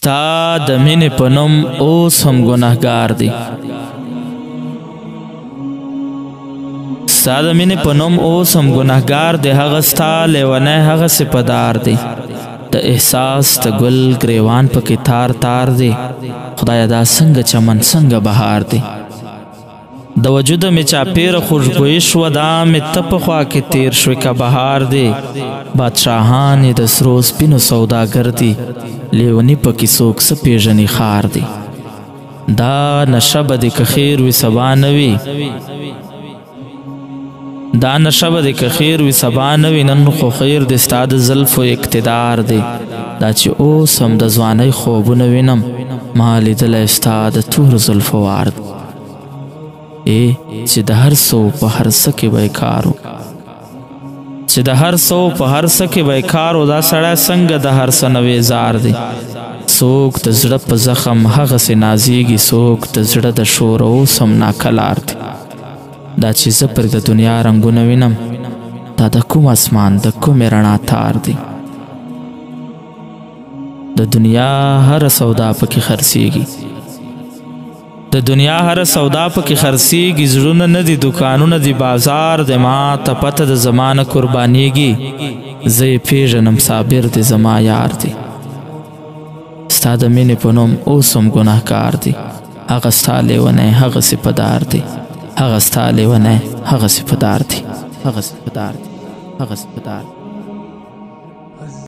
ستا د مینې په نوم اوس هم ګناهګار دی، ستا د مینې په نوم اوس هم ګناهګار دی، هغه ستا لیونی هغسې په دار دی، د احساس د ګل ګریوان پکې تار تار دی، خدایه دا څنګه چمن څنګه بهار دی، د وجوده مې چاپېره خوشبویي شوه دا مې ته په خوا کې تیر شوې که بهار دی، بادشاهان یې د سرو سپینو سوداګر دي، لیوني پکې څوک څه پېژني ښار دی، دا نشه به دې که خیر وي سبا نه وي، دا نشه به دې که خیر وي سبا نه وي، نن خو خیر دې ستا د زلفو اقتدار دی، دا چې اوس هم د ځوانۍ خوبونه وینم ما لیدلی ستا د تورو زلفو وار دی، چې د هر څو په هر څه کې به یې کار و، چې د هر څو په هر څه کې به یې کار و، دا سړی څنګه د هر څه نه ویزار دی، څوک د زړه په زخم هغسې نازېږي، څوک د زړه د شور اوس هم ناکلار دی، دا چې زه پر د دنیا رنګونه وینم دا د کوم اسمان د کومې رڼا تار دی، د دنیا هره سودا پکې خرڅېږي، د دنیا هره سودا پکې خرڅېږي، زړونه نه دي دوکانونه دي بازار دی، ما ته پته د زمانه قربانېږي، زه یې پېژنم صابر دی زما یار دی، ستا د مینې په نوم اوس هم ګناهګار دی، هغه ستا لیونی هغسې په دار دی، هغه ستا لیونی هغسې په دار دی، هغسې په دار دی، هغسې په دار دی.